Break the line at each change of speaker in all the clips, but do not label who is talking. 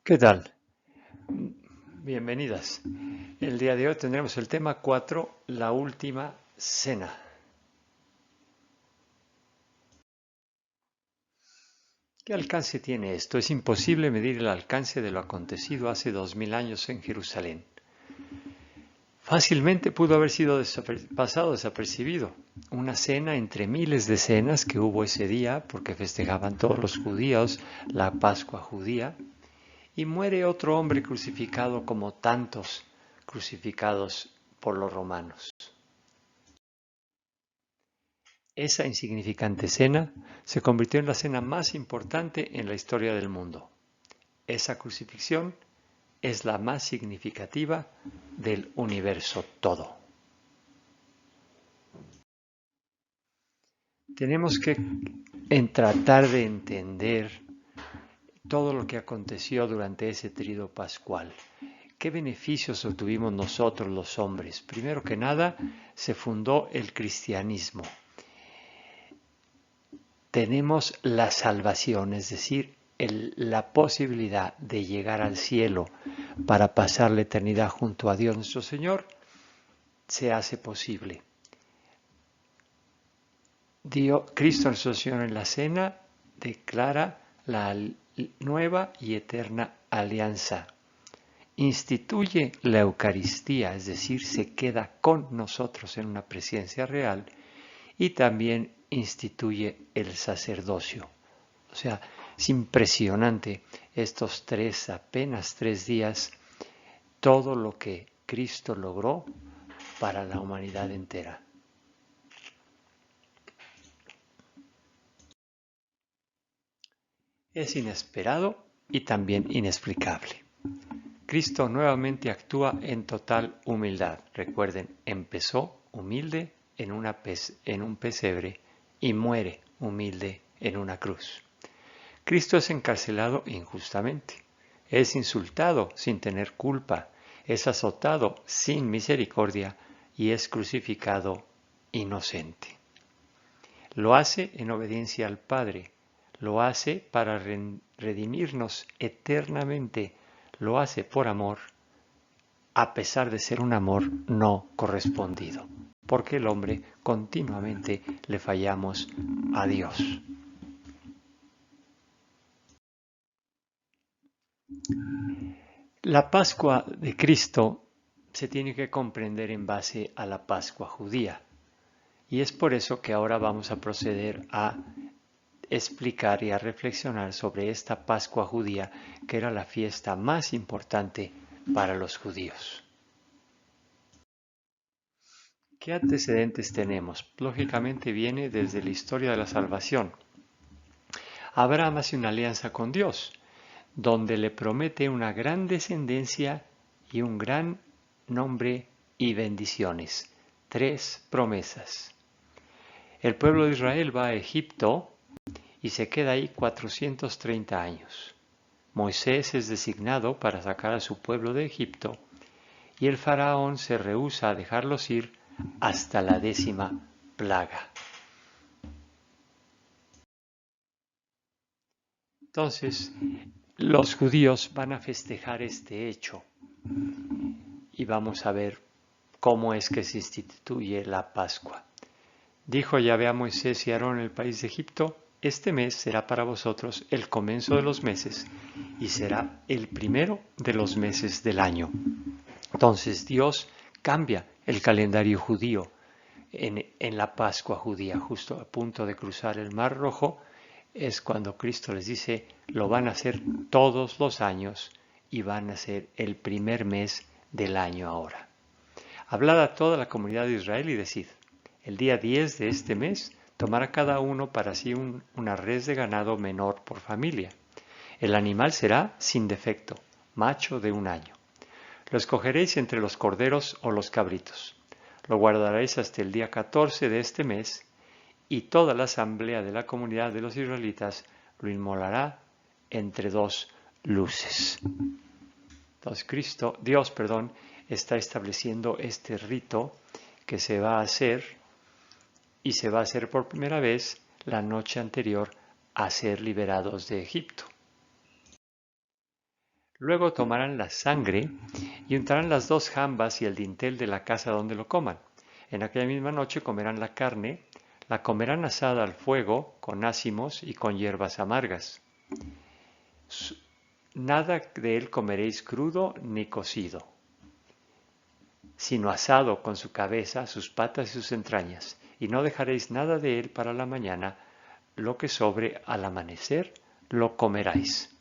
¿Qué tal? Bienvenidas. El día de hoy tendremos el tema 4, la última cena. ¿Qué alcance tiene esto? Es imposible medir el alcance de lo acontecido hace 2000 años en Jerusalén. Fácilmente pudo haber sido pasado desapercibido. Una cena entre miles de cenas que hubo ese día, porque festejaban todos los judíos la Pascua judía, y muere otro hombre crucificado como tantos crucificados por los romanos. Esa insignificante cena se convirtió en la cena más importante en la historia del mundo. Esa crucifixión es la más significativa del universo todo. Tenemos que tratar de entender todo lo que aconteció durante ese tríodo pascual. ¿Qué beneficios obtuvimos nosotros los hombres? Primero que nada, se fundó el cristianismo. Tenemos la salvación, es decir, la posibilidad de llegar al cielo para pasar la eternidad junto a Dios nuestro Señor, se hace posible. Cristo nuestro Señor en la cena declara la nueva y eterna alianza. Instituye la Eucaristía, es decir, se queda con nosotros en una presencia real, y también instituye el sacerdocio. O sea, es impresionante estos apenas tres días, todo lo que Cristo logró para la humanidad entera. Es inesperado y también inexplicable. Cristo nuevamente actúa en total humildad. Recuerden, empezó humilde en un pesebre y muere humilde en una cruz. Cristo es encarcelado injustamente, es insultado sin tener culpa, es azotado sin misericordia y es crucificado inocente. Lo hace en obediencia al Padre, lo hace para redimirnos eternamente, lo hace por amor, a pesar de ser un amor no correspondido, porque el hombre continuamente le fallamos a Dios. La Pascua de Cristo se tiene que comprender en base a la Pascua judía. Y es por eso que ahora vamos a proceder a explicar y a reflexionar sobre esta Pascua judía, que era la fiesta más importante para los judíos. ¿Qué antecedentes tenemos? Lógicamente viene desde la historia de la salvación. Abraham hace una alianza con Dios, donde le promete una gran descendencia y un gran nombre y bendiciones. 3 promesas. El pueblo de Israel va a Egipto y se queda ahí 430 años. Moisés es designado para sacar a su pueblo de Egipto y el faraón se rehúsa a dejarlos ir hasta la 10ª plaga. Entonces, los judíos van a festejar este hecho y vamos a ver cómo es que se instituye la Pascua. Dijo Yahvé a Moisés y Aarón en el país de Egipto: este mes será para vosotros el comienzo de los meses y será el primero de los meses del año. Entonces Dios cambia el calendario judío en la Pascua judía, justo a punto de cruzar el Mar Rojo. Es cuando Cristo les dice: lo van a hacer todos los años y van a ser el primer mes del año ahora. Hablad a toda la comunidad de Israel y decid: el día 10 de este mes tomará cada uno para sí una res de ganado menor por familia. El animal será sin defecto, macho de 1 año. Lo escogeréis entre los corderos o los cabritos. Lo guardaréis hasta el día 14 de este mes, y toda la asamblea de la comunidad de los israelitas lo inmolará entre 2 luces. Entonces Dios está estableciendo este rito que se va a hacer, y se va a hacer por primera vez la noche anterior a ser liberados de Egipto. Luego tomarán la sangre y untarán las dos jambas y el dintel de la casa donde lo coman. En aquella misma noche comerán la carne, la comerán asada al fuego, con ácimos y con hierbas amargas. Nada de él comeréis crudo ni cocido, sino asado con su cabeza, sus patas y sus entrañas, y no dejaréis nada de él para la mañana, lo que sobre al amanecer lo comeráis.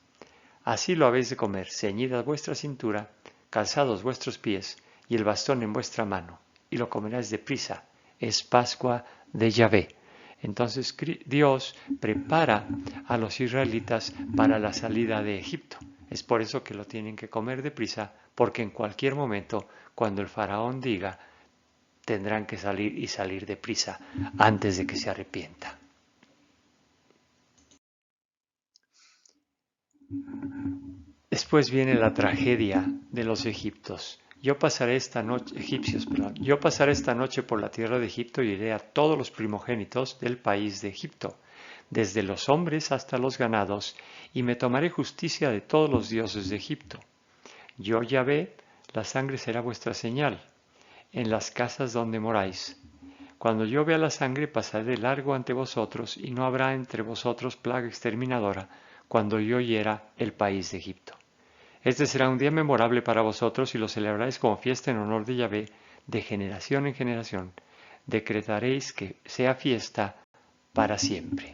Así lo habéis de comer, ceñida vuestra cintura, calzados vuestros pies, y el bastón en vuestra mano, y lo comeráis deprisa. Es Pascua de Yahvé. Entonces Dios prepara a los israelitas para la salida de Egipto. Es por eso que lo tienen que comer deprisa, porque en cualquier momento, cuando el faraón diga, tendrán que salir y salir deprisa antes de que se arrepienta. Después viene la tragedia de los egipcios. Yo pasaré esta noche por la tierra de Egipto y iré a todos los primogénitos del país de Egipto, desde los hombres hasta los ganados, y me tomaré justicia de todos los dioses de Egipto. Yo, Yahvé, la sangre será vuestra señal en las casas donde moráis. Cuando yo vea la sangre, pasaré de largo ante vosotros, y no habrá entre vosotros plaga exterminadora, cuando yo hiera el país de Egipto. Este será un día memorable para vosotros y lo celebráis como fiesta en honor de Yahvé, de generación en generación. Decretaréis que sea fiesta para siempre.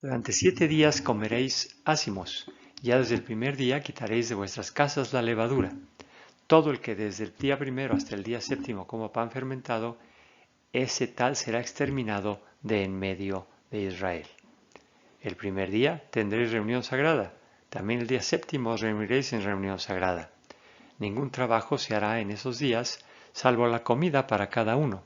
Durante 7 días comeréis ácimos. Ya desde el primer día quitaréis de vuestras casas la levadura. Todo el que desde el día primero hasta el día séptimo coma pan fermentado, ese tal será exterminado de en medio de Israel. El primer día tendréis reunión sagrada. También el día séptimo os reuniréis en reunión sagrada. Ningún trabajo se hará en esos días, salvo la comida para cada uno.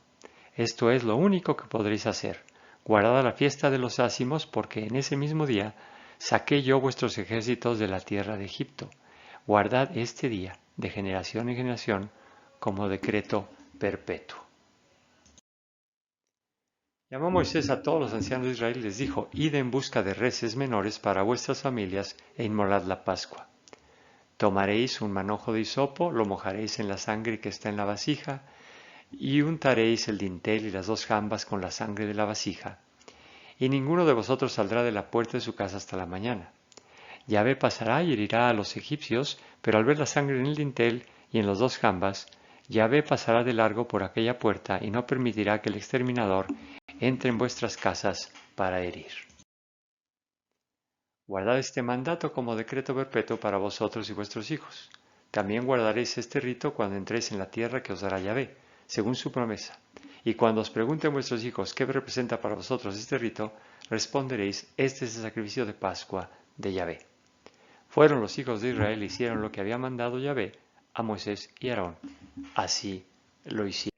Esto es lo único que podréis hacer. Guardad la fiesta de los ácimos, porque en ese mismo día saqué yo vuestros ejércitos de la tierra de Egipto. Guardad este día, de generación en generación, como decreto perpetuo. Llamó Moisés a todos los ancianos de Israel y les dijo, id en busca de reses menores para vuestras familias e inmolad la Pascua. Tomaréis un manojo de hisopo, lo mojaréis en la sangre que está en la vasija, y untaréis el dintel y las dos jambas con la sangre de la vasija. Y ninguno de vosotros saldrá de la puerta de su casa hasta la mañana. Yahvé pasará y herirá a los egipcios, pero al ver la sangre en el dintel y en las dos jambas, Yahvé pasará de largo por aquella puerta y no permitirá que el exterminador entre en vuestras casas para herir. Guardad este mandato como decreto perpetuo para vosotros y vuestros hijos. También guardaréis este rito cuando entréis en la tierra que os dará Yahvé, según su promesa. Y cuando os pregunten vuestros hijos qué representa para vosotros este rito, responderéis, este es el sacrificio de Pascua de Yahvé. Fueron los hijos de Israel y hicieron lo que había mandado Yahvé a Moisés y Aarón. Así lo hicieron.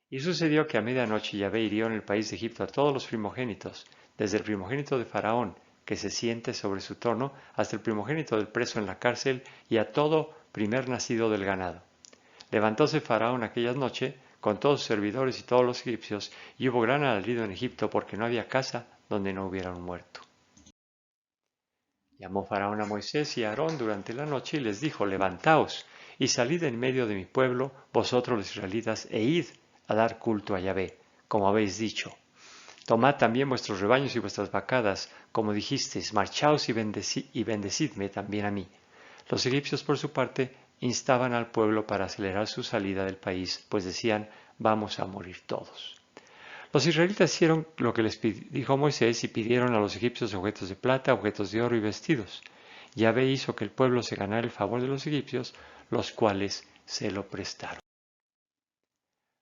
Y sucedió que a medianoche Yahvé hirió en el país de Egipto a todos los primogénitos, desde el primogénito de Faraón, que se siente sobre su trono, hasta el primogénito del preso en la cárcel, y a todo primer nacido del ganado. Levantóse Faraón aquella noche, con todos sus servidores y todos los egipcios, y hubo gran alarido en Egipto, porque no había casa donde no hubiera un muerto. Llamó Faraón a Moisés y a Aarón durante la noche y les dijo, levantaos y salid en medio de mi pueblo, vosotros los israelitas, e id a dar culto a Yahvé, como habéis dicho. Tomad también vuestros rebaños y vuestras vacadas, como dijisteis, marchaos y bendecidme también a mí. Los egipcios, por su parte, instaban al pueblo para acelerar su salida del país, pues decían, vamos a morir todos. Los israelitas hicieron lo que les dijo Moisés y pidieron a los egipcios objetos de plata, objetos de oro y vestidos. Yahvé hizo que el pueblo se ganara el favor de los egipcios, los cuales se lo prestaron.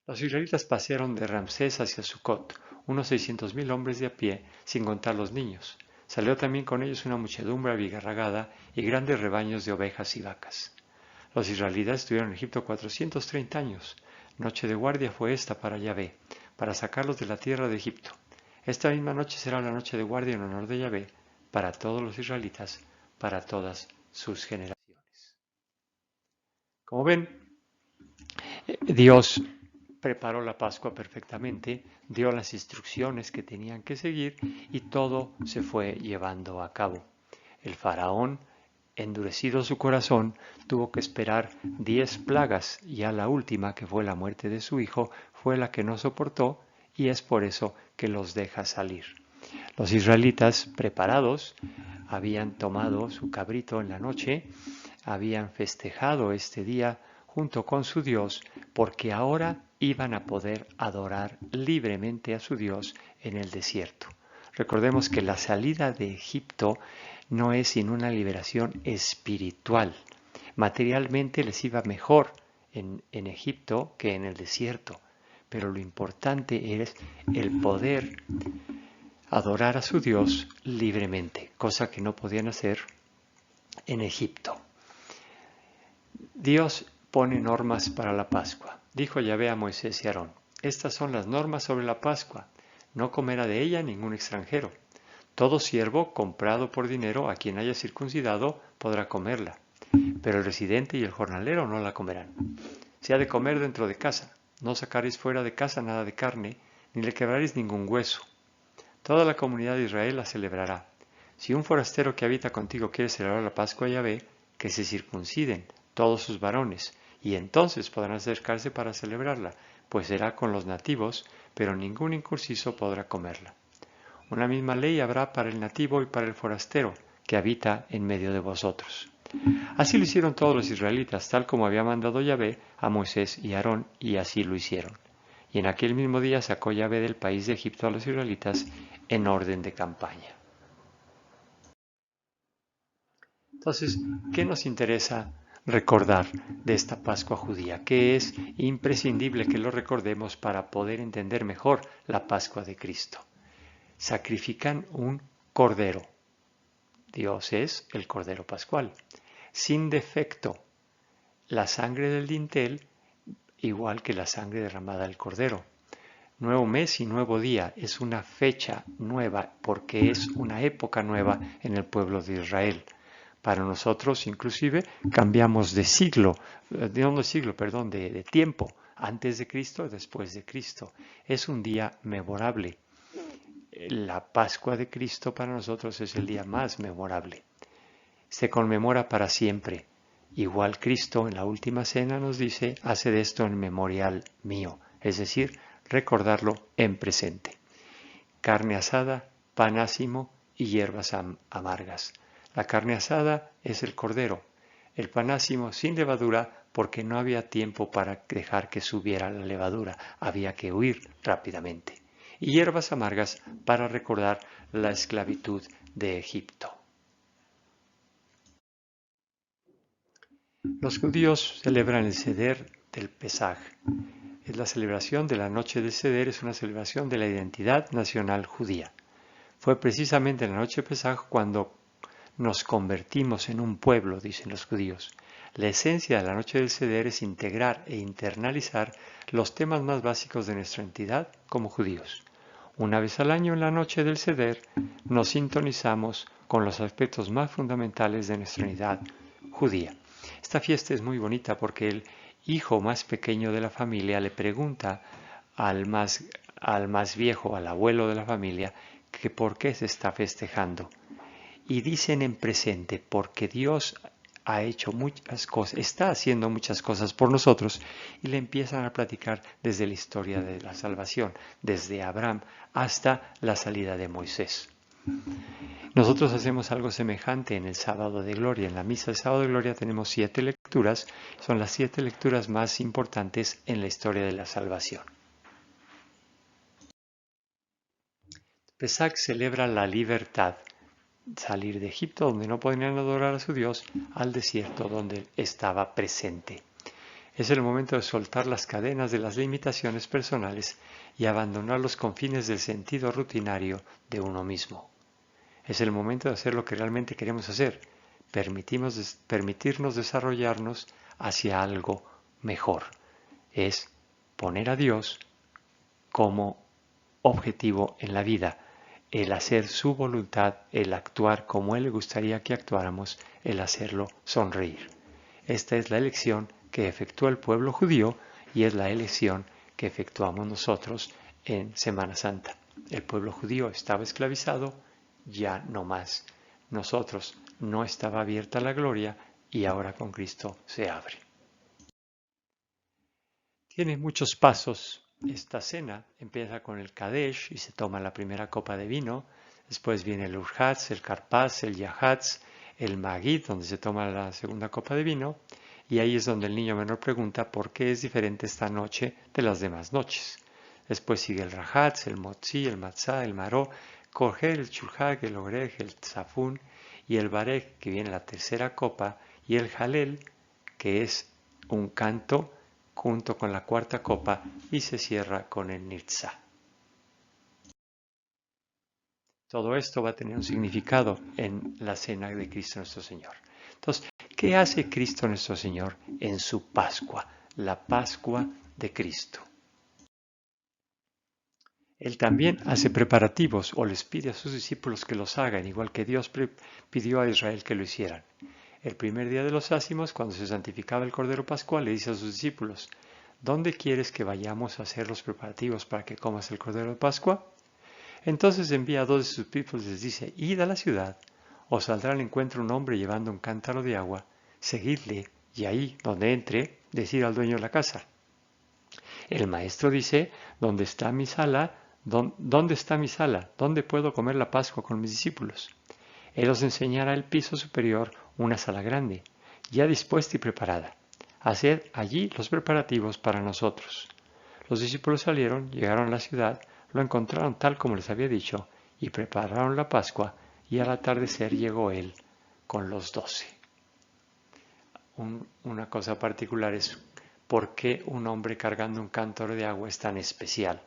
Los israelitas pasearon de Ramsés hacia Sucot, unos 600,000 hombres de a pie, sin contar los niños. Salió también con ellos una muchedumbre abigarragada y grandes rebaños de ovejas y vacas. Los israelitas estuvieron en Egipto 430 años. Noche de guardia fue esta para Yahvé, para sacarlos de la tierra de Egipto. Esta misma noche será una noche de guardia en honor de Yahvé, para todos los israelitas, para todas sus generaciones. Como ven, Dios preparó la Pascua perfectamente, dio las instrucciones que tenían que seguir y todo se fue llevando a cabo. El faraón, endurecido su corazón, tuvo que esperar 10 plagas y a la última, que fue la muerte de su hijo, fue la que no soportó y es por eso que los deja salir. Los israelitas, preparados, habían tomado su cabrito en la noche, habían festejado este día junto con su Dios, porque ahora iban a poder adorar libremente a su Dios en el desierto. Recordemos que la salida de Egipto no es sino una liberación espiritual. Materialmente les iba mejor en Egipto que en el desierto, pero lo importante es el poder adorar a su Dios libremente, cosa que no podían hacer en Egipto. Dios pone normas para la Pascua. Dijo Yahvé a Moisés y Aarón: estas son las normas sobre la Pascua. No comerá de ella ningún extranjero. Todo siervo comprado por dinero a quien haya circuncidado podrá comerla, pero el residente y el jornalero no la comerán. Se ha de comer dentro de casa. No sacaréis fuera de casa nada de carne, ni le quebraréis ningún hueso. Toda la comunidad de Israel la celebrará. Si un forastero que habita contigo quiere celebrar la Pascua a Yahvé, que se circunciden todos sus varones, y entonces podrán acercarse para celebrarla, pues será con los nativos, pero ningún incircunciso podrá comerla. Una misma ley habrá para el nativo y para el forastero que habita en medio de vosotros. Así lo hicieron todos los israelitas, tal como había mandado Yahvé a Moisés y a Aarón, y así lo hicieron. Y en aquel mismo día sacó Yahvé del país de Egipto a los israelitas en orden de campaña. Entonces, ¿qué nos interesa recordar de esta Pascua judía? ¿Qué es imprescindible que lo recordemos para poder entender mejor la Pascua de Cristo? Sacrifican un cordero. Dios es el cordero pascual. Sin defecto, la sangre del dintel, igual que la sangre derramada del cordero. Nuevo mes y nuevo día es una fecha nueva porque es una época nueva en el pueblo de Israel. Para nosotros, inclusive, cambiamos de siglo, de tiempo, antes de Cristo y después de Cristo. Es un día memorable. La Pascua de Cristo para nosotros es el día más memorable. Se conmemora para siempre. Igual Cristo en la última cena nos dice: haced esto en memorial mío, es decir, recordarlo en presente. Carne asada, pan ácimo y hierbas amargas. La carne asada es el cordero, el pan ácimo sin levadura, porque no había tiempo para dejar que subiera la levadura, había que huir rápidamente. Y hierbas amargas para recordar la esclavitud de Egipto. Los judíos celebran el Seder del Pesaj. Es la celebración de la noche del Seder, es una celebración de la identidad nacional judía. Fue precisamente en la noche de Pesaj cuando nos convertimos en un pueblo, dicen los judíos. La esencia de la noche del Seder es integrar e internalizar los temas más básicos de nuestra entidad como judíos. Una vez al año en la noche del Seder nos sintonizamos con los aspectos más fundamentales de nuestra unidad judía. Esta fiesta es muy bonita porque el hijo más pequeño de la familia le pregunta al más viejo, al abuelo de la familia, que por qué se está festejando. Y dicen en presente: porque Dios ha hecho muchas cosas, está haciendo muchas cosas por nosotros, y le empiezan a platicar desde la historia de la salvación, desde Abraham hasta la salida de Moisés. Nosotros hacemos algo semejante en el Sábado de Gloria. En la misa del Sábado de Gloria tenemos 7 lecturas, son las 7 lecturas más importantes en la historia de la salvación. Pesaj celebra la libertad. Salir de Egipto, donde no podían adorar a su Dios, al desierto, donde estaba presente. Es el momento de soltar las cadenas de las limitaciones personales y abandonar los confines del sentido rutinario de uno mismo. Es el momento de hacer lo que realmente queremos hacer, permitirnos desarrollarnos hacia algo mejor. Es poner a Dios como objetivo en la vida, el hacer su voluntad, el actuar como Él le gustaría que actuáramos, el hacerlo sonreír. Esta es la elección que efectúa el pueblo judío y es la elección que efectuamos nosotros en Semana Santa. El pueblo judío estaba esclavizado, ya no más. Nosotros no estaba abierta la gloria y ahora con Cristo se abre. Tiene muchos pasos. Esta cena empieza con el Kadesh y se toma la primera copa de vino. Después viene el Urhatz, el Karpaz, el Yahatz, el Magid, donde se toma la segunda copa de vino. Y ahí es donde el niño menor pregunta por qué es diferente esta noche de las demás noches. Después sigue el Rahatz, el Motzi, el Matzah, el Maró, Korher, el Chulhag, el Orej, el Tzafún y el Barej, que viene la tercera copa, y el Halel, que es un canto junto con la cuarta copa, y se cierra con el Nitzah. Todo esto va a tener un significado en la cena de Cristo nuestro Señor. Entonces, ¿qué hace Cristo nuestro Señor en su Pascua? La Pascua de Cristo. Él también hace preparativos o les pide a sus discípulos que los hagan, igual que Dios pidió a Israel que lo hicieran. El primer día de los ácimos, cuando se santificaba el Cordero Pascual, le dice a sus discípulos: ¿dónde quieres que vayamos a hacer los preparativos para que comas el Cordero de Pascua? Entonces envía a 2 de sus discípulos y les dice: id a la ciudad, os saldrá al encuentro un hombre llevando un cántaro de agua, seguidle, y ahí, donde entre, decid al dueño de la casa: el maestro dice, ¿dónde está mi sala? ¿Dónde está mi sala? ¿Dónde puedo comer la Pascua con mis discípulos? Él os enseñará el piso superior, una sala grande, ya dispuesta y preparada. Haced allí los preparativos para nosotros. Los discípulos salieron, llegaron a la ciudad, lo encontraron tal como les había dicho, y prepararon la Pascua, y al atardecer llegó él con los 12. Una cosa particular es por qué un hombre cargando un cántaro de agua es tan especial.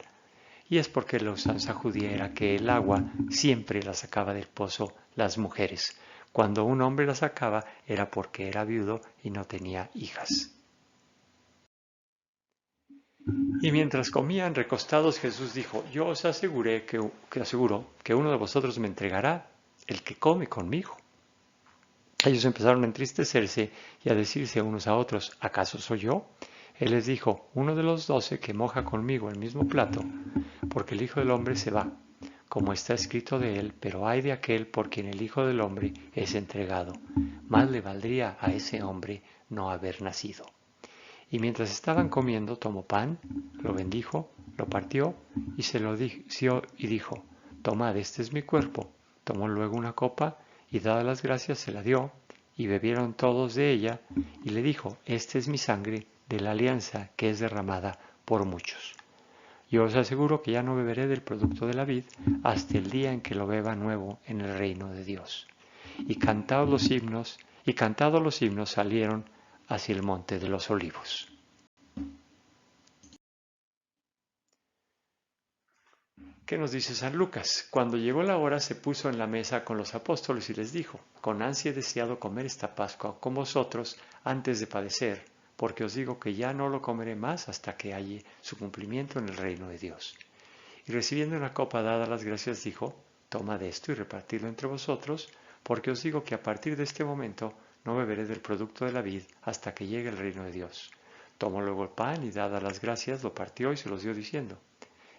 Y es porque la usanza judía era que el agua siempre la sacaba del pozo las mujeres. Cuando un hombre la sacaba era porque era viudo y no tenía hijas. Y mientras comían recostados, Jesús dijo: yo os aseguro que uno de vosotros me entregará, el que come conmigo. Ellos empezaron a entristecerse y a decirse unos a otros: ¿acaso soy yo? Él les dijo: uno de los 12 que moja conmigo el mismo plato, porque el Hijo del Hombre se va, como está escrito de él, pero ay de aquel por quien el Hijo del Hombre es entregado. Más le valdría a ese hombre no haber nacido. Y mientras estaban comiendo, tomó pan, lo bendijo, lo partió y se lo dio y dijo: tomad, este es mi cuerpo. Tomó luego una copa y dadas las gracias se la dio, y bebieron todos de ella, y le dijo: esta es mi sangre de la alianza que es derramada por muchos. Yo os aseguro que ya no beberé del producto de la vid hasta el día en que lo beba nuevo en el reino de Dios. Y cantados los himnos salieron hacia el monte de los olivos. ¿Qué nos dice San Lucas? Cuando llegó la hora se puso en la mesa con los apóstoles y les dijo: con ansia he deseado comer esta Pascua con vosotros antes de padecer, porque os digo que ya no lo comeré más hasta que halle su cumplimiento en el reino de Dios. Y recibiendo una copa dada las gracias dijo: tomad esto y repartidlo entre vosotros, porque os digo que a partir de este momento no beberé del producto de la vid hasta que llegue el reino de Dios. Tomó luego el pan y dadas las gracias lo partió y se los dio diciendo: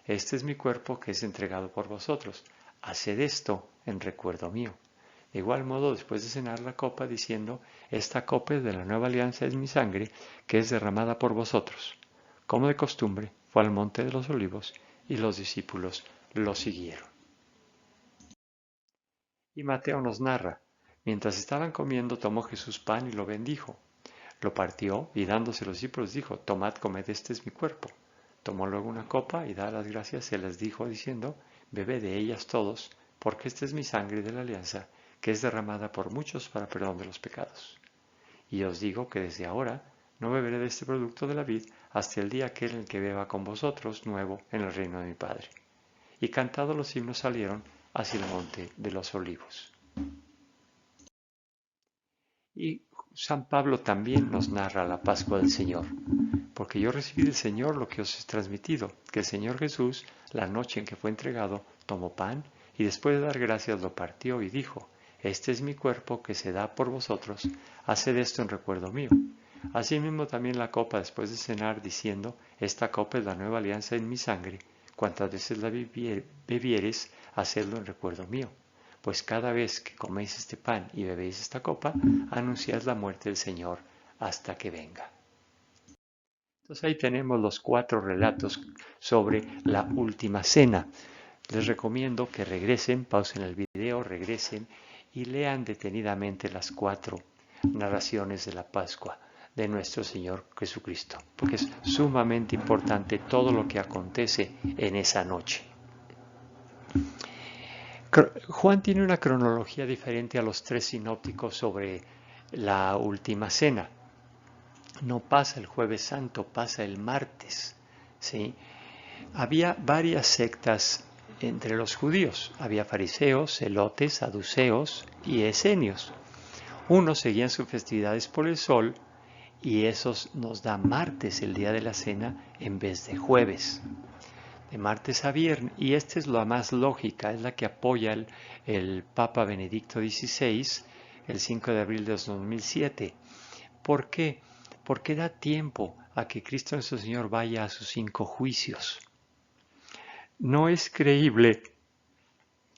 este es mi cuerpo que es entregado por vosotros. Haced esto en recuerdo mío. De igual modo, después de cenar la copa, diciendo: esta copa de la nueva alianza es mi sangre, que es derramada por vosotros. Como de costumbre, fue al monte de los olivos, y los discípulos lo siguieron. Y Mateo nos narra: mientras estaban comiendo, tomó Jesús pan y lo bendijo. Lo partió, y dándose a los discípulos dijo: tomad, comed, este es mi cuerpo. Tomó luego una copa y dadas las gracias se las dijo diciendo: bebed de ellas todos, porque esta es mi sangre de la alianza, que es derramada por muchos para perdón de los pecados. Y os digo que desde ahora no beberé de este producto de la vid hasta el día aquel en el que beba con vosotros nuevo en el reino de mi Padre. Y cantados los himnos salieron hacia el monte de los olivos. Y San Pablo también nos narra la Pascua del Señor: porque yo recibí del Señor lo que os he transmitido, que el Señor Jesús, la noche en que fue entregado, tomó pan y después de dar gracias lo partió y dijo: este es mi cuerpo que se da por vosotros, haced esto en recuerdo mío. Asimismo también la copa después de cenar, diciendo, esta copa es la nueva alianza en mi sangre, cuantas veces la bebieres, hacedlo en recuerdo mío. Pues cada vez que coméis este pan y bebéis esta copa, anunciáis la muerte del Señor hasta que venga. Entonces ahí tenemos los 4 relatos sobre la última cena. Les recomiendo que regresen, pausen el video, regresen y lean detenidamente las 4 narraciones de la Pascua de nuestro Señor Jesucristo, porque es sumamente importante todo lo que acontece en esa noche. Juan tiene una cronología diferente a los 3 sinópticos sobre la última cena. No pasa el Jueves Santo, pasa el martes, ¿sí? Había varias sectas entre los judíos. Había fariseos, celotes, saduceos y esenios. Unos seguían sus festividades por el sol y esos nos da martes, el día de la cena, en vez de jueves. De martes a viernes, y esta es la más lógica, es la que apoya el Papa Benedicto XVI el 5 de abril de 2007. ¿Por qué? Porque da tiempo a que Cristo nuestro Señor vaya a sus 5 juicios. No es creíble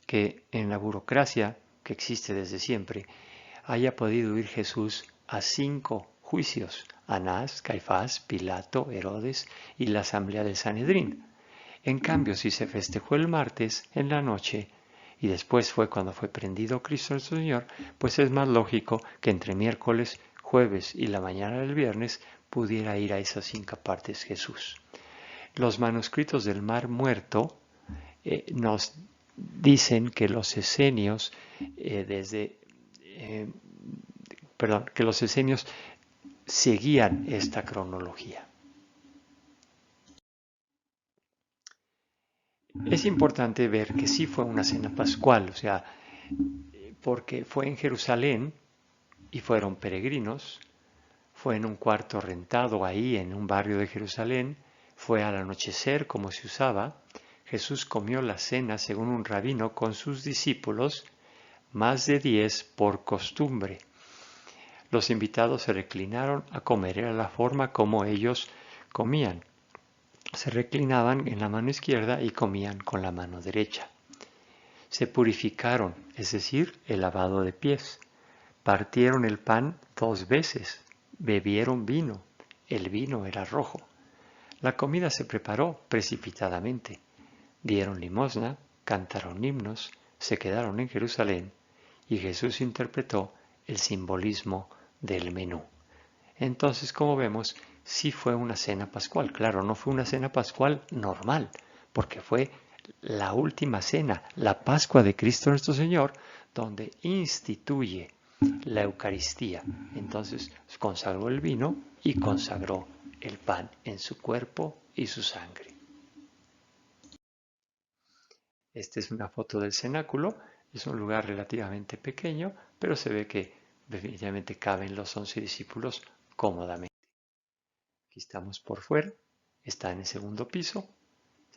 que en la burocracia que existe desde siempre haya podido ir Jesús a 5 juicios: Anás, Caifás, Pilato, Herodes y la asamblea del Sanedrín. En cambio, si se festejó el martes en la noche y después fue cuando fue prendido Cristo nuestro Señor, pues es más lógico que entre miércoles, jueves y la mañana del viernes pudiera ir a esas 5 partes Jesús. Los manuscritos del Mar Muerto nos dicen que los esenios que los esenios seguían esta cronología. Es importante ver que sí fue una cena pascual, o sea, porque fue en Jerusalén y fueron peregrinos, fue en un cuarto rentado ahí en un barrio de Jerusalén, fue al anochecer como se usaba. Jesús comió la cena según un rabino con sus discípulos, más de 10 por costumbre. Los invitados se reclinaron a comer, era la forma como ellos comían. Se reclinaban en la mano izquierda y comían con la mano derecha. Se purificaron, es decir, el lavado de pies. Partieron el pan 2 veces, bebieron vino, el vino era rojo. La comida se preparó precipitadamente. Dieron limosna, cantaron himnos, se quedaron en Jerusalén y Jesús interpretó el simbolismo del menú. Entonces, como vemos, sí fue una cena pascual. Claro, no fue una cena pascual normal, porque fue la última cena, la Pascua de Cristo nuestro Señor, donde instituye la Eucaristía. Entonces consagró el vino y consagró el pan en su cuerpo y su sangre. Esta es una foto del cenáculo. Es un lugar relativamente pequeño, pero se ve que definitivamente caben los 11 discípulos cómodamente. Aquí estamos por fuera, está en el segundo piso,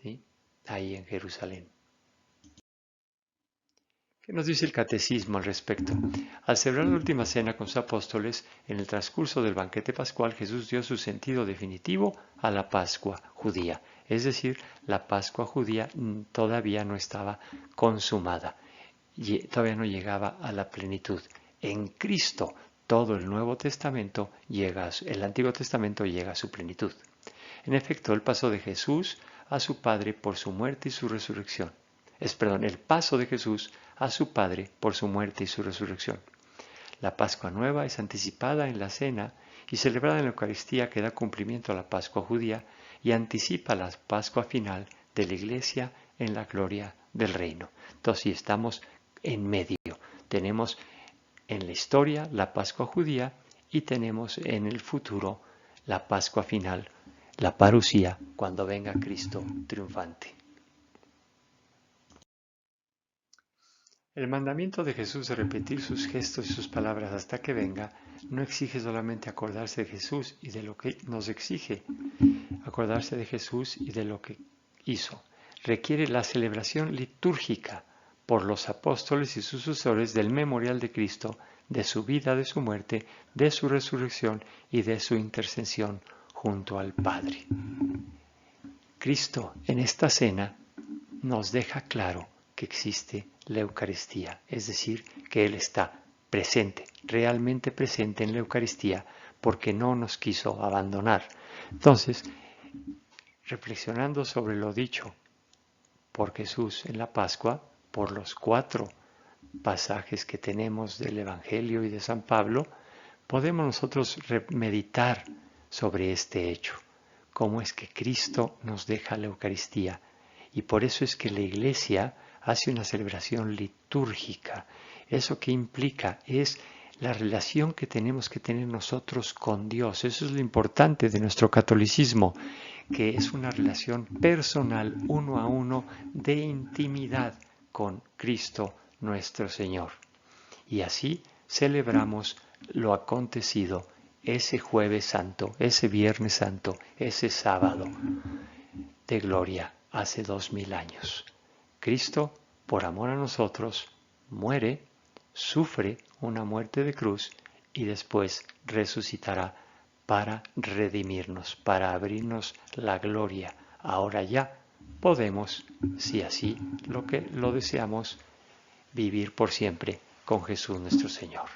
¿sí? Ahí en Jerusalén. ¿Qué nos dice el catecismo al respecto? Al celebrar la última cena con sus apóstoles, en el transcurso del banquete pascual, Jesús dio su sentido definitivo a la Pascua judía. Es decir, la Pascua judía todavía no estaba consumada, todavía no llegaba a la plenitud. En Cristo todo el Nuevo Testamento el Antiguo Testamento llega a su plenitud. En efecto, el paso de Jesús a su Padre por su muerte y su resurrección. El paso de Jesús a su Padre por su muerte y su resurrección. La Pascua Nueva es anticipada en la cena y celebrada en la Eucaristía que da cumplimiento a la Pascua judía y anticipa la Pascua final de la Iglesia en la gloria del reino. Entonces, si estamos en medio, tenemos en la historia la Pascua judía y tenemos en el futuro la Pascua final, la parusía, cuando venga Cristo triunfante. El mandamiento de Jesús de repetir sus gestos y sus palabras hasta que venga no exige solamente acordarse de Jesús y de lo que nos exige acordarse de Jesús y de lo que hizo. Requiere la celebración litúrgica por los apóstoles y sus sucesores del memorial de Cristo de su vida, de su muerte, de su resurrección y de su intercesión junto al Padre. Cristo en esta cena nos deja claro que existe la Eucaristía, es decir, que Él está presente, realmente presente en la Eucaristía, porque no nos quiso abandonar. Entonces, reflexionando sobre lo dicho por Jesús en la Pascua, por los 4 pasajes que tenemos del Evangelio y de San Pablo, podemos nosotros meditar sobre este hecho, cómo es que Cristo nos deja la Eucaristía. Y por eso es que la Iglesia hace una celebración litúrgica. ¿Eso qué implica? Es la relación que tenemos que tener nosotros con Dios. Eso es lo importante de nuestro catolicismo, que es una relación personal, uno a uno, de intimidad con Cristo nuestro Señor. Y así celebramos lo acontecido ese Jueves Santo, ese Viernes Santo, ese sábado de gloria hace 2000 años. Cristo, por amor a nosotros, muere, sufre una muerte de cruz y después resucitará para redimirnos, para abrirnos la gloria. Ahora ya podemos, si así lo deseamos, vivir por siempre con Jesús nuestro Señor.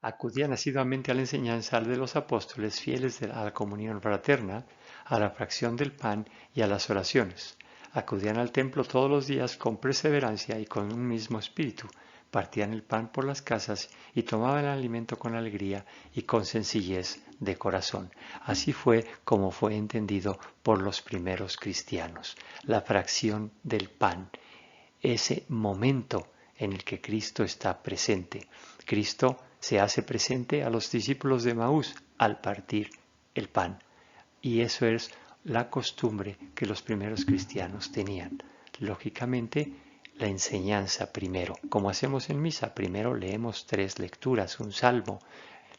Acudían asiduamente a la enseñanza de los apóstoles, fieles a la comunión fraterna, a la fracción del pan y a las oraciones. Acudían al templo todos los días con perseverancia y con un mismo espíritu. Partían el pan por las casas y tomaban el alimento con alegría y con sencillez de corazón. Así fue como fue entendido por los primeros cristianos. La fracción del pan, ese momento en el que Cristo está presente. Cristo se hace presente a los discípulos de Emaús al partir el pan. Y eso es la costumbre que los primeros cristianos tenían. Lógicamente, la enseñanza primero. Como hacemos en misa, primero leemos 3 lecturas, un salmo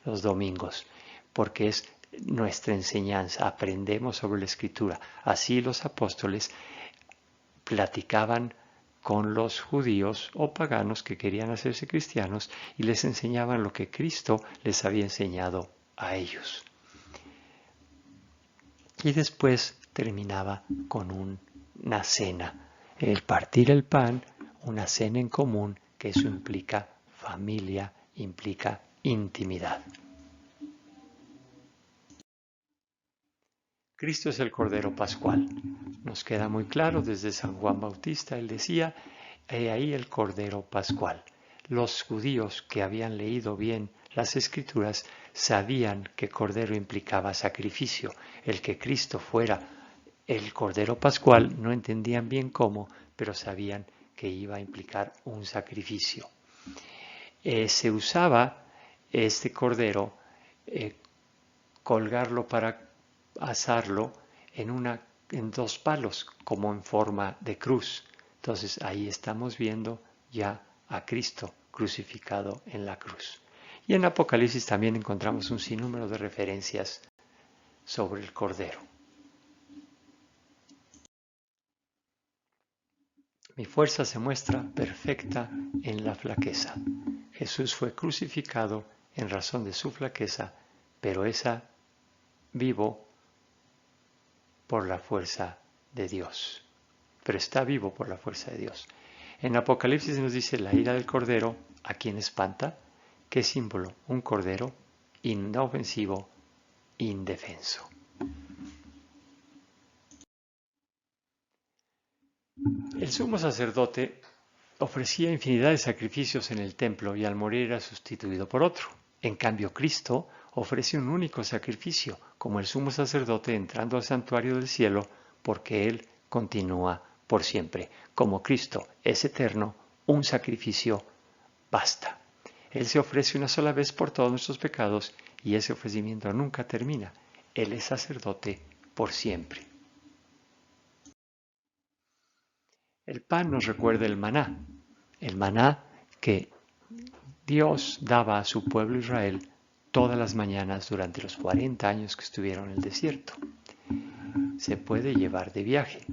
los domingos, porque es nuestra enseñanza, aprendemos sobre la Escritura. Así los apóstoles platicaban con los judíos o paganos que querían hacerse cristianos y les enseñaban lo que Cristo les había enseñado a ellos. Y después terminaba con una cena, el partir el pan, una cena en común, que eso implica familia, implica intimidad. Cristo es el Cordero Pascual. Nos queda muy claro desde San Juan Bautista, él decía, he ahí el Cordero Pascual. Los judíos que habían leído bien las Escrituras sabían que Cordero implicaba sacrificio. El que Cristo fuera el Cordero Pascual no entendían bien cómo, pero sabían que iba a implicar un sacrificio. Se usaba este Cordero, colgarlo para asarlo en 2 palos, como en forma de cruz. Entonces ahí estamos viendo ya a Cristo crucificado en la cruz. Y en Apocalipsis también encontramos un sinnúmero de referencias sobre el Cordero. Mi fuerza se muestra perfecta en la flaqueza. Jesús fue crucificado en razón de su flaqueza, pero vivo por la fuerza de Dios. Pero está vivo por la fuerza de Dios. En Apocalipsis nos dice la ira del Cordero, ¿a quién espanta? ¿Qué símbolo? Un Cordero inofensivo, indefenso. El sumo sacerdote ofrecía infinidad de sacrificios en el templo y al morir era sustituido por otro. En cambio, Cristo ofrece un único sacrificio, como el sumo sacerdote entrando al santuario del cielo, porque Él continúa por siempre. Como Cristo es eterno, un sacrificio basta. Él se ofrece una sola vez por todos nuestros pecados y ese ofrecimiento nunca termina. Él es sacerdote por siempre. El pan nos recuerda el maná que Dios daba a su pueblo Israel todas las mañanas durante los 40 años que estuvieron en el desierto. Se puede llevar de viaje.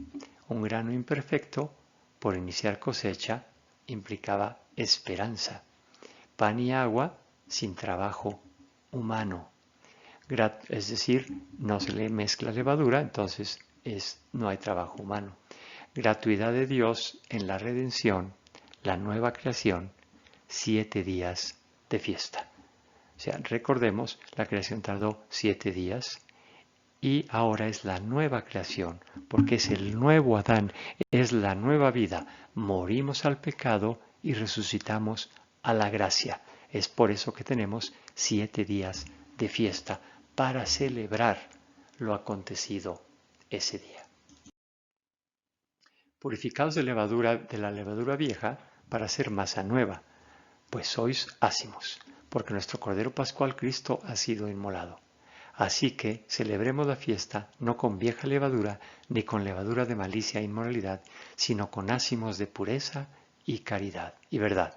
Un grano imperfecto, por iniciar cosecha, implicaba esperanza. Pan y agua sin trabajo humano. Es decir, no se le mezcla levadura, entonces no hay trabajo humano. Gratuidad de Dios en la redención, la nueva creación, 7 días de fiesta. O sea, recordemos, la creación tardó 7 días y ahora es la nueva creación, porque es el nuevo Adán, es la nueva vida. Morimos al pecado y resucitamos a la gracia. Es por eso que tenemos 7 días de fiesta para celebrar lo acontecido ese día. Purificaos de la levadura vieja para hacer masa nueva, pues sois ácimos, porque nuestro Cordero Pascual Cristo ha sido inmolado. Así que celebremos la fiesta no con vieja levadura, ni con levadura de malicia e inmoralidad, sino con ácimos de pureza y caridad y verdad.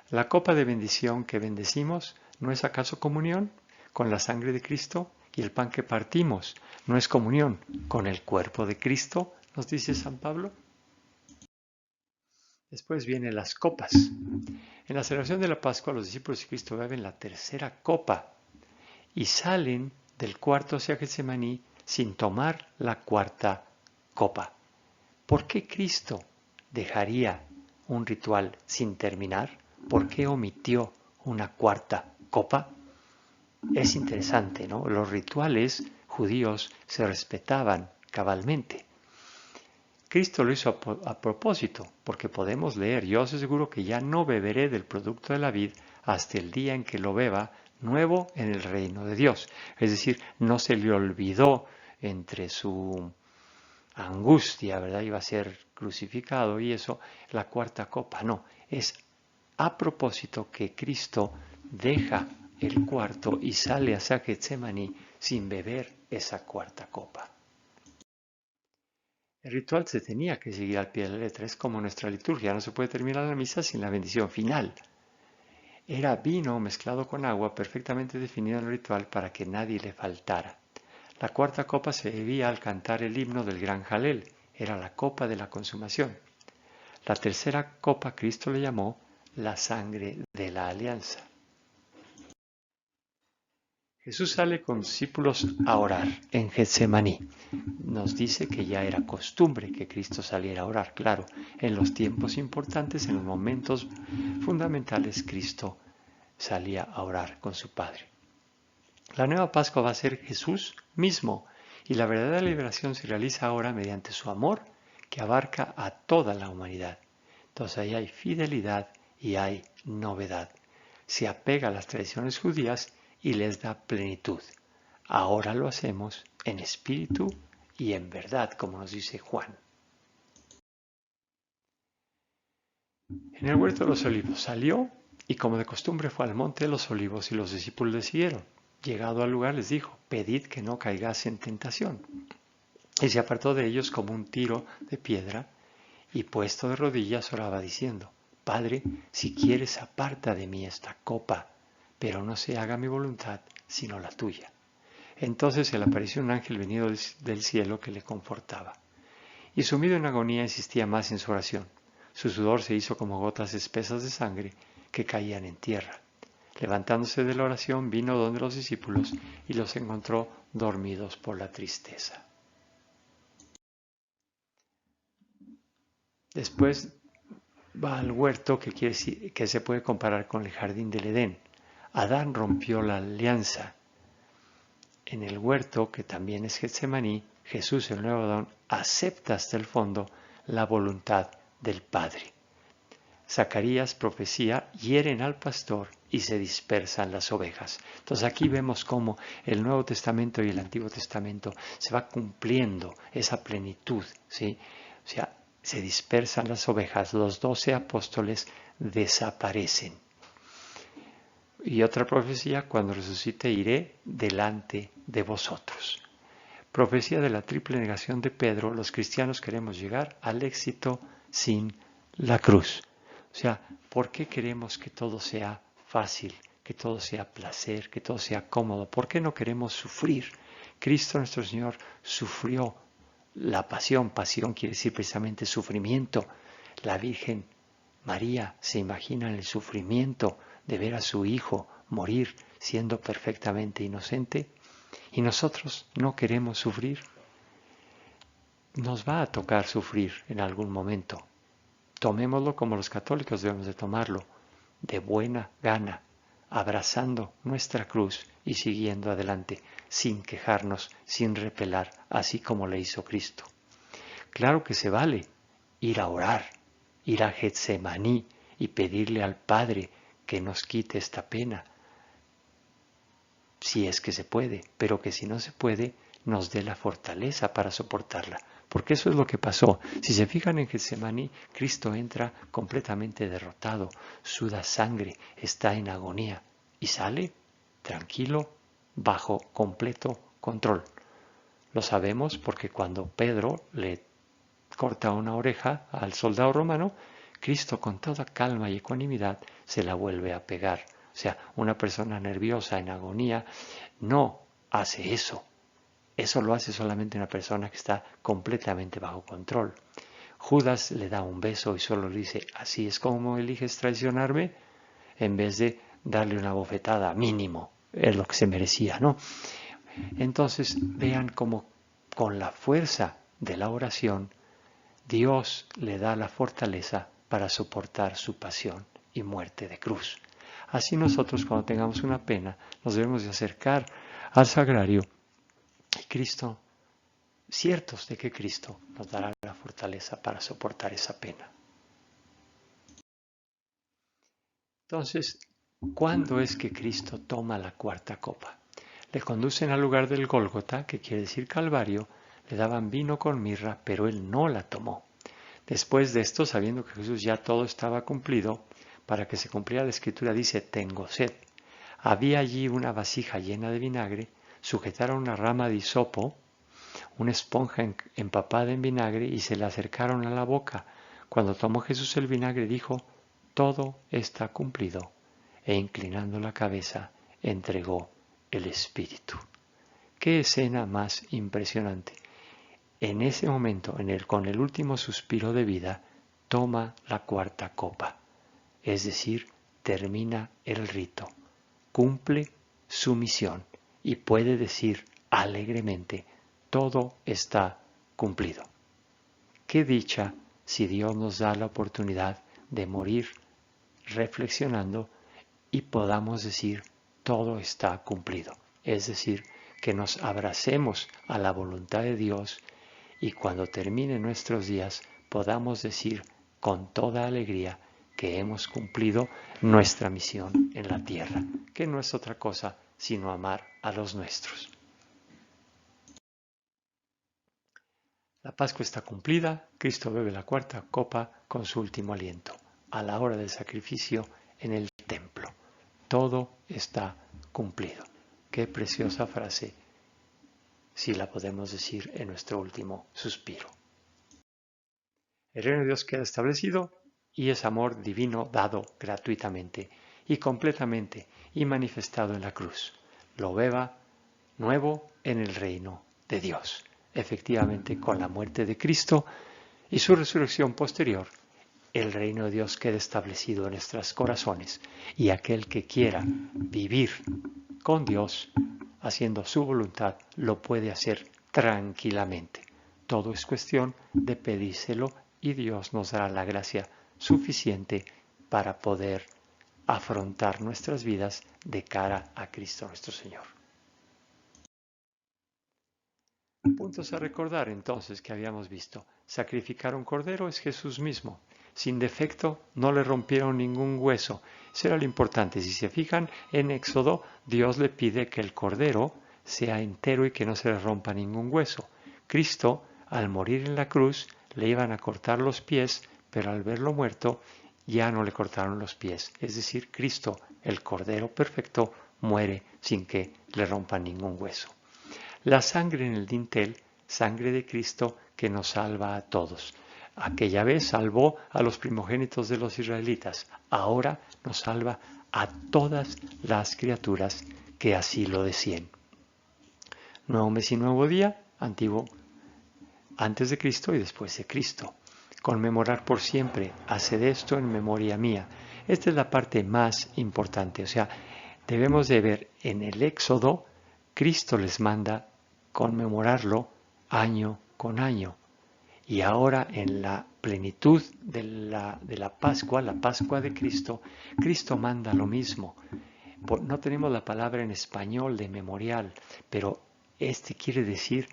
La copa de bendición que bendecimos, ¿no es acaso comunión con la sangre de Cristo? Y el pan que partimos, ¿no es comunión con el cuerpo de Cristo? Nos dice San Pablo. Después vienen las copas. En la celebración de la Pascua, los discípulos de Cristo beben la tercera copa y salen del cuarto hacia Getsemaní sin tomar la cuarta copa. ¿Por qué Cristo dejaría un ritual sin terminar? ¿Por qué omitió una cuarta copa? Es interesante, ¿no? Los rituales judíos se respetaban cabalmente. Cristo lo hizo a propósito, porque podemos leer, yo os aseguro que ya no beberé del producto de la vid hasta el día en que lo beba nuevo en el reino de Dios. Es decir, no se le olvidó entre su angustia, ¿verdad? Iba a ser crucificado y eso, la cuarta copa. No, es a propósito que Cristo deja el cuarto y sale hacia Getsemaní sin beber esa cuarta copa. El ritual se tenía que seguir al pie de la letra, es como nuestra liturgia, no se puede terminar la misa sin la bendición final. Era vino mezclado con agua perfectamente definido en el ritual para que nadie le faltara. La cuarta copa se bebía al cantar el himno del gran Jalel, era la copa de la consumación. La tercera copa Cristo le llamó la sangre de la alianza. Jesús sale con discípulos a orar en Getsemaní. Nos dice que ya era costumbre que Cristo saliera a orar. Claro, en los tiempos importantes, en los momentos fundamentales, Cristo salía a orar con su Padre. La nueva Pascua va a ser Jesús mismo y la verdadera liberación se realiza ahora mediante su amor que abarca a toda la humanidad. Entonces ahí hay fidelidad y hay novedad. Se apega a las tradiciones judías y les da plenitud. Ahora lo hacemos en espíritu y en verdad, como nos dice Juan. En el huerto de los olivos salió y como de costumbre fue al monte de los olivos y los discípulos le siguieron. Llegado al lugar les dijo, pedid que no caigáis en tentación. Y se apartó de ellos como un tiro de piedra y puesto de rodillas oraba diciendo, Padre, si quieres aparta de mí esta copa, pero no se haga mi voluntad sino la tuya. Entonces se le apareció un ángel venido del cielo que le confortaba. Y sumido en agonía insistía más en su oración. Su sudor se hizo como gotas espesas de sangre que caían en tierra. Levantándose de la oración vino donde los discípulos y los encontró dormidos por la tristeza. Después va al huerto que se puede comparar con el jardín del Edén. Adán rompió la alianza. En el huerto, que también es Getsemaní, Jesús, el nuevo Adán, acepta hasta el fondo la voluntad del Padre. Zacarías profecía, hieren al pastor y se dispersan las ovejas. Entonces aquí vemos cómo el Nuevo Testamento y el Antiguo Testamento se va cumpliendo esa plenitud, ¿sí? O sea, se dispersan las ovejas, los 12 apóstoles desaparecen. Y otra profecía, cuando resucite iré delante de vosotros. Profecía de la triple negación de Pedro, los cristianos queremos llegar al éxito sin la cruz. O sea, ¿por qué queremos que todo sea fácil, que todo sea placer, que todo sea cómodo? ¿Por qué no queremos sufrir? Cristo nuestro Señor sufrió la pasión. Pasión quiere decir precisamente sufrimiento. La Virgen María se imagina el sufrimiento de ver a su hijo morir siendo perfectamente inocente y nosotros no queremos sufrir. Nos va a tocar sufrir en algún momento. Tomémoslo como los católicos debemos de tomarlo, de buena gana, abrazando nuestra cruz y siguiendo adelante, sin quejarnos, sin repelar, así como le hizo Cristo. Claro que se vale ir a orar, ir a Getsemaní y pedirle al Padre que nos quite esta pena, si es que se puede, pero que si no se puede, nos dé la fortaleza para soportarla. Porque eso es lo que pasó. Si se fijan en Getsemaní, Cristo entra completamente derrotado, suda sangre, está en agonía y sale tranquilo, bajo completo control. Lo sabemos porque cuando Pedro le corta una oreja al soldado romano, Cristo con toda calma y ecuanimidad se la vuelve a pegar. O sea, una persona nerviosa, en agonía, no hace eso. Eso lo hace solamente una persona que está completamente bajo control. Judas le da un beso y solo le dice, ¿así es como eliges traicionarme? En vez de darle una bofetada mínimo, es lo que se merecía, ¿no? Entonces vean cómo con la fuerza de la oración Dios le da la fortaleza para soportar su pasión y muerte de cruz. Así nosotros cuando tengamos una pena nos debemos de acercar al sagrario y Cristo, ciertos de que Cristo nos dará la fortaleza para soportar esa pena. Entonces, ¿cuándo es que Cristo toma la cuarta copa? Le conducen al lugar del Gólgota, que quiere decir Calvario, le daban vino con mirra, pero él no la tomó. Después de esto, sabiendo que Jesús ya todo estaba cumplido, para que se cumpliera la escritura dice, tengo sed. Había allí una vasija llena de vinagre, sujetaron una rama de hisopo, una esponja empapada en vinagre y se la acercaron a la boca. Cuando tomó Jesús el vinagre dijo, todo está cumplido, e inclinando la cabeza entregó el Espíritu. ¡Qué escena más impresionante! En ese momento, con el último suspiro de vida, toma la cuarta copa, es decir, termina el rito, cumple su misión y puede decir alegremente, todo está cumplido. Qué dicha si Dios nos da la oportunidad de morir reflexionando y podamos decir, todo está cumplido. Es decir, que nos abracemos a la voluntad de Dios y cuando terminen nuestros días podamos decir con toda alegría que hemos cumplido nuestra misión en la tierra, que no es otra cosa sino amar a los nuestros. La Pascua está cumplida, Cristo bebe la cuarta copa con su último aliento, a la hora del sacrificio en el templo. Todo está cumplido. Qué preciosa frase, si la podemos decir en nuestro último suspiro. El reino de Dios queda establecido y es amor divino dado gratuitamente y completamente y manifestado en la cruz. Lo beba nuevo en el reino de Dios. Efectivamente, con la muerte de Cristo y su resurrección posterior, el reino de Dios queda establecido en nuestros corazones y aquel que quiera vivir con Dios, haciendo su voluntad, lo puede hacer tranquilamente. Todo es cuestión de pedírselo y Dios nos dará la gracia suficiente para poder afrontar nuestras vidas de cara a Cristo nuestro Señor. Puntos a recordar entonces que habíamos visto. Sacrificar un cordero es Jesús mismo. Sin defecto, no le rompieron ningún hueso. Eso era lo importante. Si se fijan en Éxodo, Dios le pide que el cordero sea entero y que no se le rompa ningún hueso. Cristo, al morir en la cruz, le iban a cortar los pies, pero al verlo muerto, ya no le cortaron los pies. Es decir, Cristo, el cordero perfecto, muere sin que le rompan ningún hueso. La sangre en el dintel, sangre de Cristo que nos salva a todos. Aquella vez salvó a los primogénitos de los israelitas, ahora nos salva a todas las criaturas que así lo deseen. Nuevo mes y nuevo día, antiguo, antes de Cristo y después de Cristo. Conmemorar por siempre. Haced esto en memoria mía. Esta es la parte más importante. O sea, debemos de ver en el Éxodo, Cristo les manda conmemorarlo año con año. Y ahora en la plenitud de la Pascua de Cristo, Cristo manda lo mismo. No tenemos la palabra en español de memorial, pero este quiere decir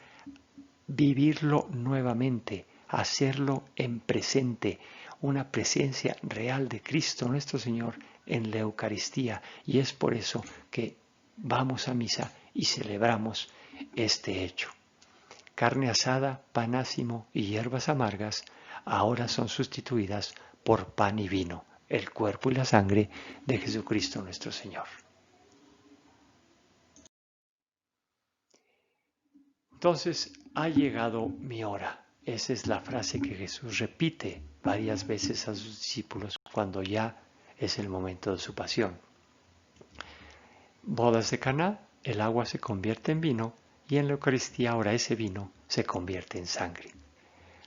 vivirlo nuevamente, hacerlo en presente, una presencia real de Cristo nuestro Señor en la Eucaristía. Y es por eso que vamos a misa y celebramos este hecho. Carne asada, pan ácimo y hierbas amargas ahora son sustituidas por pan y vino, el cuerpo y la sangre de Jesucristo nuestro Señor. Entonces, ha llegado mi hora. Esa es la frase que Jesús repite varias veces a sus discípulos cuando ya es el momento de su pasión. Bodas de Caná, el agua se convierte en vino y en la Eucaristía ahora ese vino se convierte en sangre.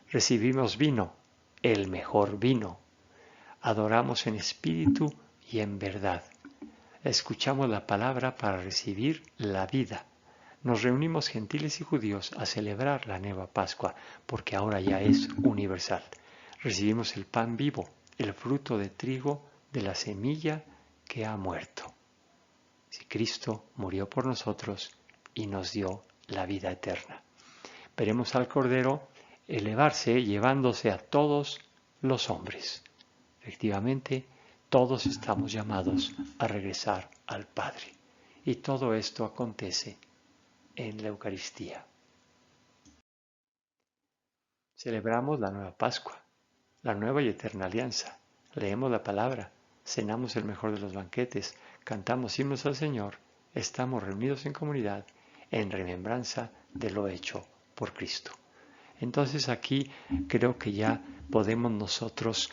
Recibimos vino, el mejor vino. Adoramos en espíritu y en verdad. Escuchamos la palabra para recibir la vida. Nos reunimos gentiles y judíos a celebrar la nueva Pascua, porque ahora ya es universal. Recibimos el pan vivo, el fruto de trigo de la semilla que ha muerto. Si Cristo murió por nosotros y nos dio la vida eterna. Veremos al Cordero elevarse llevándose a todos los hombres. Efectivamente, todos estamos llamados a regresar al Padre. Y todo esto acontece en la Eucaristía. Celebramos la nueva Pascua, la nueva y eterna alianza. Leemos la palabra, cenamos el mejor de los banquetes, cantamos himnos al Señor, estamos reunidos en comunidad en remembranza de lo hecho por Cristo. Entonces aquí creo que ya podemos nosotros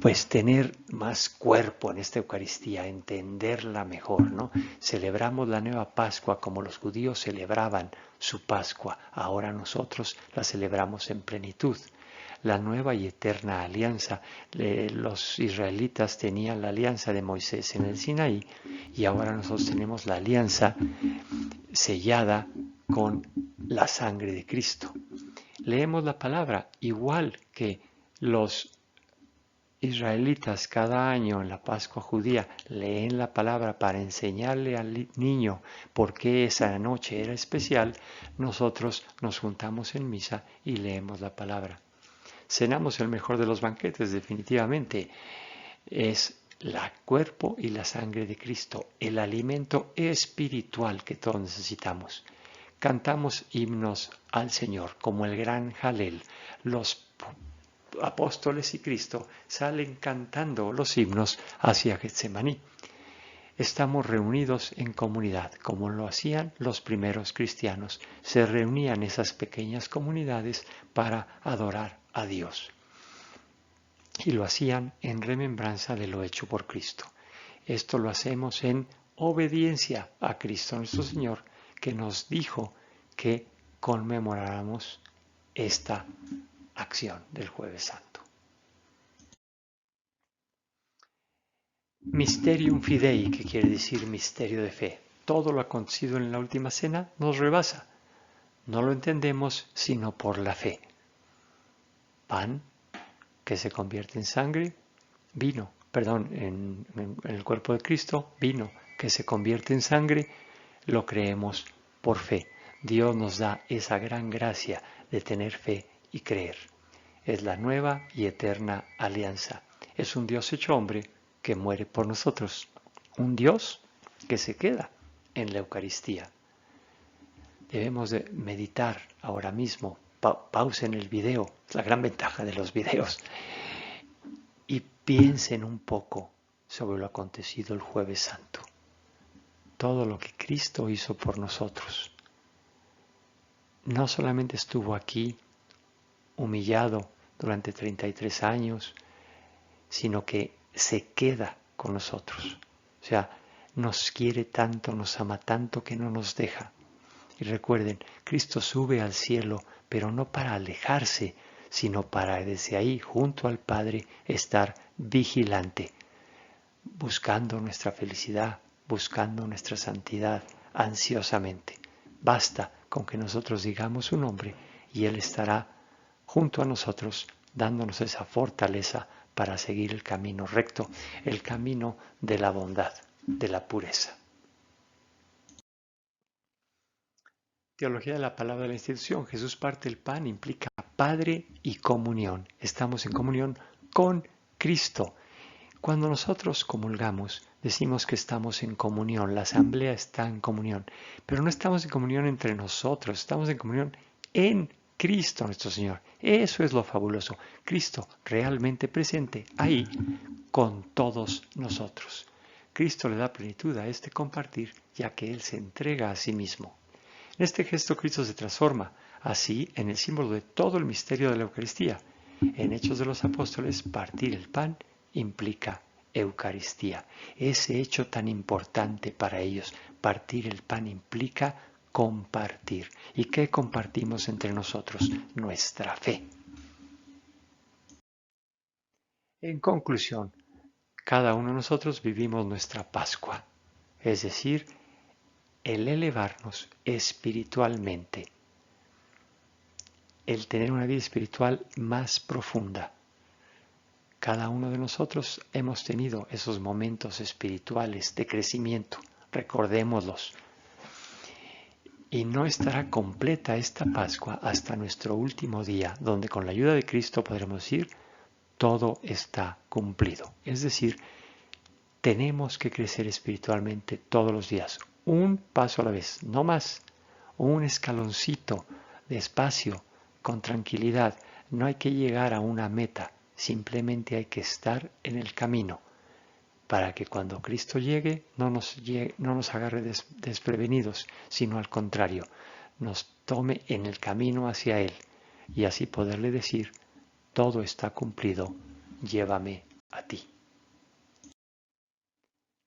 pues tener más cuerpo en esta Eucaristía, entenderla mejor, ¿no? Celebramos la nueva Pascua como los judíos celebraban su Pascua, ahora nosotros la celebramos en plenitud. La nueva y eterna alianza, los israelitas tenían la alianza de Moisés en el Sinaí y ahora nosotros tenemos la alianza sellada con la sangre de Cristo. Leemos la palabra igual que los israelitas cada año en la Pascua judía leen la palabra para enseñarle al niño por qué esa noche era especial. Nosotros nos juntamos en misa y leemos la palabra. Cenamos el mejor de los banquetes, definitivamente. Es el cuerpo y la sangre de Cristo, el alimento espiritual que todos necesitamos. Cantamos himnos al Señor, como el gran Jalel. Los apóstoles y Cristo salen cantando los himnos hacia Getsemaní. Estamos reunidos en comunidad, como lo hacían los primeros cristianos. Se reunían esas pequeñas comunidades para adorar a Dios. Y lo hacían en remembranza de lo hecho por Cristo. Esto lo hacemos en obediencia a Cristo nuestro Señor, que nos dijo que conmemoráramos esta acción del Jueves Santo. Mysterium Fidei, que quiere decir misterio de fe. Todo lo acontecido en la última cena nos rebasa. No lo entendemos sino por la fe. Pan que se convierte en sangre, vino, en el cuerpo de Cristo, vino que se convierte en sangre, lo creemos por fe. Dios nos da esa gran gracia de tener fe y creer. Es la nueva y eterna alianza. Es un Dios hecho hombre que muere por nosotros. Un Dios que se queda en la Eucaristía. Debemos de meditar ahora mismo. Pausen el video. Es la gran ventaja de los videos. Y piensen un poco sobre lo acontecido el Jueves Santo. Todo lo que Cristo hizo por nosotros. No solamente estuvo aquí humillado durante 33 años, sino que se queda con nosotros. O sea, nos quiere tanto, nos ama tanto que no nos deja. Y recuerden, Cristo sube al cielo, pero no para alejarse, sino para desde ahí, junto al Padre, estar vigilante, buscando nuestra felicidad, buscando nuestra santidad ansiosamente. Basta con que nosotros digamos su nombre y Él estará junto a nosotros, dándonos esa fortaleza para seguir el camino recto, el camino de la bondad, de la pureza. Teología de la palabra de la institución. Jesús parte el pan implica Padre y comunión. Estamos en comunión con Cristo. Cuando nosotros comulgamos, decimos que estamos en comunión, la asamblea está en comunión, pero no estamos en comunión entre nosotros, estamos en comunión en Cristo nuestro Señor. Eso es lo fabuloso. Cristo realmente presente ahí con todos nosotros. Cristo le da plenitud a este compartir, ya que Él se entrega a sí mismo. En este gesto Cristo se transforma, así, en el símbolo de todo el misterio de la Eucaristía. En Hechos de los Apóstoles, partir el pan implica Eucaristía. Ese hecho tan importante para ellos, partir el pan implica compartir. ¿Y qué compartimos entre nosotros? Nuestra fe. En conclusión, cada uno de nosotros vivimos nuestra Pascua, es decir, el elevarnos espiritualmente, el tener una vida espiritual más profunda. Cada uno de nosotros hemos tenido esos momentos espirituales de crecimiento, recordémoslos. Y no estará completa esta Pascua hasta nuestro último día, donde con la ayuda de Cristo podremos decir, todo está cumplido. Es decir, tenemos que crecer espiritualmente todos los días, un paso a la vez, no más, un escaloncito, despacio, con tranquilidad. No hay que llegar a una meta, simplemente hay que estar en el camino, para que cuando Cristo llegue no nos agarre desprevenidos, sino al contrario, nos tome en el camino hacia Él, y así poderle decir, todo está cumplido, llévame a ti.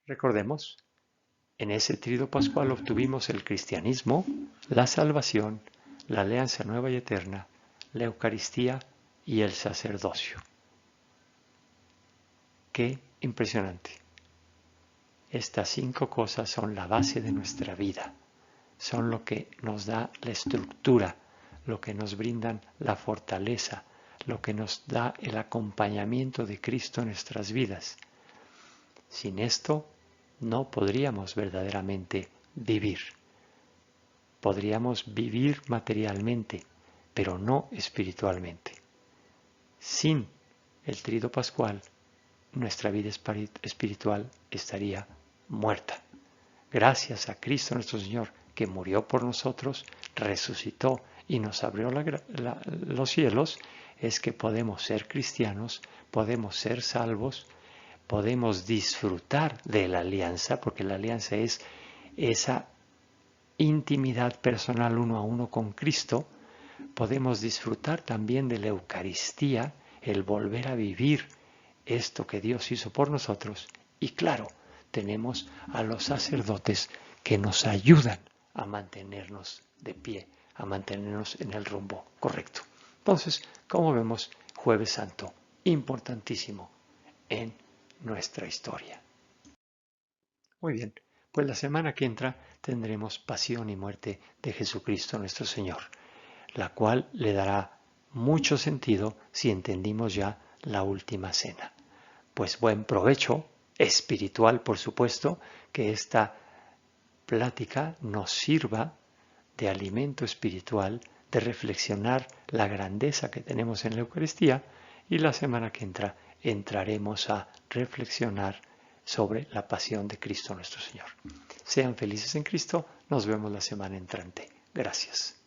Recordemos, en ese tríodo pascual obtuvimos el cristianismo, la salvación, la alianza nueva y eterna, la Eucaristía y el sacerdocio. ¡Qué impresionante! Estas 5 cosas son la base de nuestra vida, son lo que nos da la estructura, lo que nos brindan la fortaleza, lo que nos da el acompañamiento de Cristo en nuestras vidas. Sin esto, no podríamos verdaderamente vivir. Podríamos vivir materialmente, pero no espiritualmente. Sin el tríodo pascual, nuestra vida espiritual estaría muerta. Gracias a Cristo nuestro Señor, que murió por nosotros, resucitó y nos abrió los cielos, es que podemos ser cristianos, podemos ser salvos, podemos disfrutar de la alianza, porque la alianza es esa intimidad personal uno a uno con Cristo. Podemos disfrutar también de la Eucaristía, el volver a vivir esto que Dios hizo por nosotros. Y claro, tenemos a los sacerdotes que nos ayudan a mantenernos de pie, a mantenernos en el rumbo correcto. Entonces, como vemos, Jueves Santo, importantísimo en nuestra historia. Muy bien, pues la semana que entra tendremos pasión y muerte de Jesucristo nuestro Señor, la cual le dará mucho sentido si entendimos ya la última cena. Pues buen provecho espiritual, por supuesto, que esta plática nos sirva de alimento espiritual, de reflexionar la grandeza que tenemos en la Eucaristía, y la semana que entra entraremos a reflexionar sobre la pasión de Cristo nuestro Señor. Sean felices en Cristo, nos vemos la semana entrante. Gracias.